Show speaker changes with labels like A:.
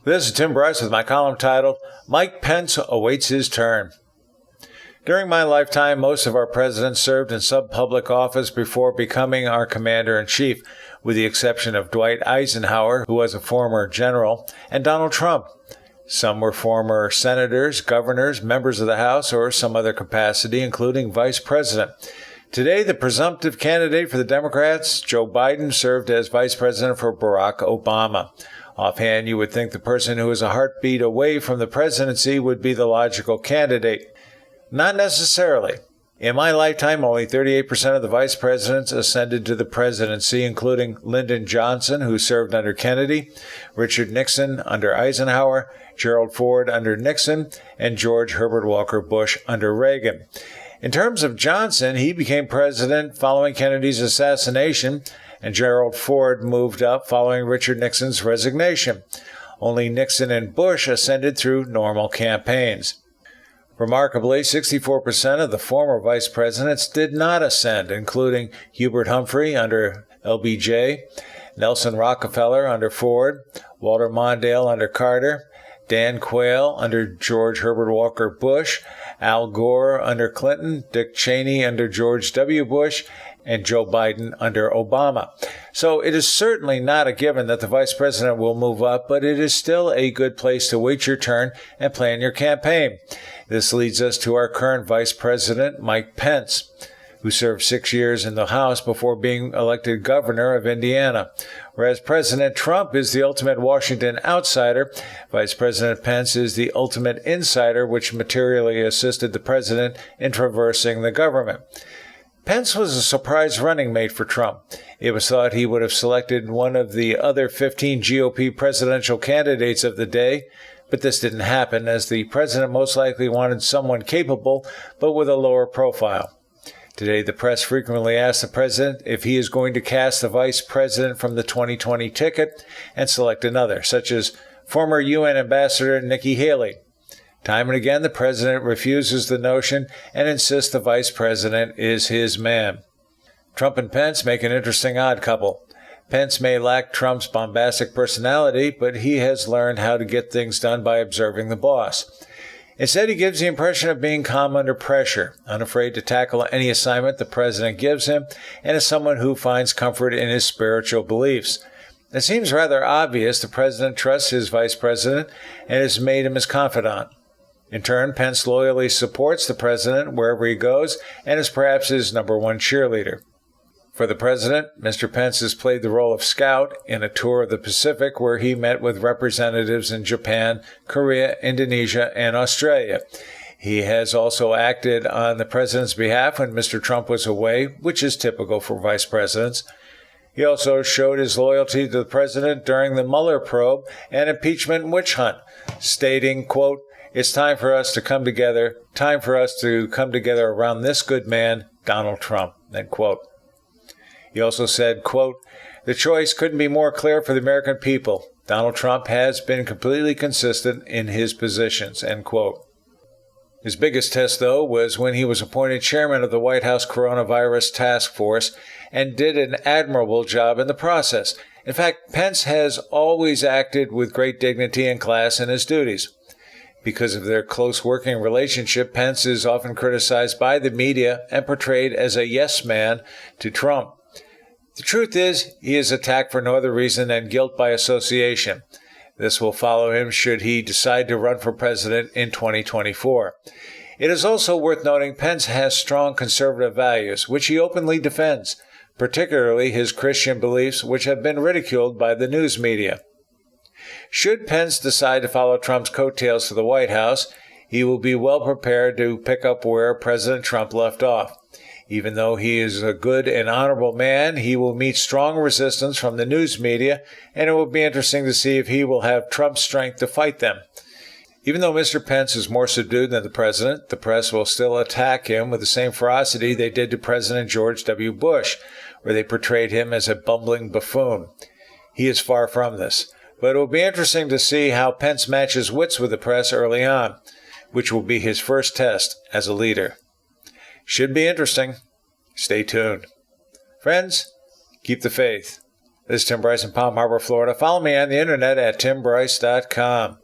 A: This is Tim Bryce with my column titled, Mike Pence Awaits His Turn. During my lifetime, most of our presidents served in sub-public office before becoming our commander-in-chief, with the exception of Dwight Eisenhower, who was a former general, and Donald Trump. Some were former senators, governors, members of the House, or some other capacity, including vice president. Today, the presumptive candidate for the Democrats, Joe Biden, served as vice president for Barack Obama. Offhand, you would think the person who is a heartbeat away from the presidency would be the logical candidate. Not necessarily. In my lifetime, only 38% of the vice presidents ascended to the presidency, including Lyndon Johnson, who served under Kennedy, Richard Nixon under Eisenhower, Gerald Ford under Nixon, and George Herbert Walker Bush under Reagan. In terms of Johnson, he became president following Kennedy's assassination, and Gerald Ford moved up following Richard Nixon's resignation. Only Nixon and Bush ascended through normal campaigns. Remarkably, 64% of the former vice presidents did not ascend, including Hubert Humphrey under LBJ, Nelson Rockefeller under Ford, Walter Mondale under Carter, Dan Quayle under George Herbert Walker Bush, Al Gore under Clinton, Dick Cheney under George W. Bush, and Joe Biden under Obama. So it is certainly not a given that the vice president will move up, but it is still a good place to wait your turn and plan your campaign. This leads us to our current vice president, Mike Pence, who served 6 years in the House before being elected governor of Indiana. Whereas President Trump is the ultimate Washington outsider, Vice President Pence is the ultimate insider, which materially assisted the president in traversing the government. Pence was a surprise running mate for Trump. It was thought he would have selected one of the other 15 GOP presidential candidates of the day, but this didn't happen, as the president most likely wanted someone capable, but with a lower profile. Today, the press frequently asks the president if he is going to cast the vice president from the 2020 ticket and select another, such as former UN Ambassador Nikki Haley. Time and again, the president refuses the notion and insists the vice president is his man. Trump and Pence make an interesting odd couple. Pence may lack Trump's bombastic personality, but he has learned how to get things done by observing the boss. Instead, he gives the impression of being calm under pressure, unafraid to tackle any assignment the president gives him, and is someone who finds comfort in his spiritual beliefs. It seems rather obvious the president trusts his vice president and has made him his confidant. In turn, Pence loyally supports the president wherever he goes and is perhaps his number one cheerleader. For the president, Mr. Pence has played the role of scout in a tour of the Pacific where he met with representatives in Japan, Korea, Indonesia, and Australia. He has also acted on the president's behalf when Mr. Trump was away, which is typical for vice presidents. He also showed his loyalty to the president during the Mueller probe and impeachment witch hunt, stating, quote, "It's time for us to come together around this good man, Donald Trump," end quote. He also said, quote, "The choice couldn't be more clear for the American people. Donald Trump has been completely consistent in his positions," end quote. His biggest test, though, was when he was appointed chairman of the White House Coronavirus Task Force and did an admirable job in the process. In fact, Pence has always acted with great dignity and class in his duties. Because of their close working relationship, Pence is often criticized by the media and portrayed as a yes man to Trump. The truth is, he is attacked for no other reason than guilt by association. This will follow him should he decide to run for president in 2024. It is also worth noting Pence has strong conservative values, which he openly defends, particularly his Christian beliefs, which have been ridiculed by the news media. Should Pence decide to follow Trump's coattails to the White House, he will be well prepared to pick up where President Trump left off. Even though he is a good and honorable man, he will meet strong resistance from the news media, and it will be interesting to see if he will have Trump's strength to fight them. Even though Mr. Pence is more subdued than the president, the press will still attack him with the same ferocity they did to President George W. Bush, where they portrayed him as a bumbling buffoon. He is far from this. But it will be interesting to see how Pence matches wits with the press early on, which will be his first test as a leader. Should be interesting. Stay tuned. Friends, keep the faith. This is Tim Bryce in Palm Harbor, Florida. Follow me on the internet at timbryce.com.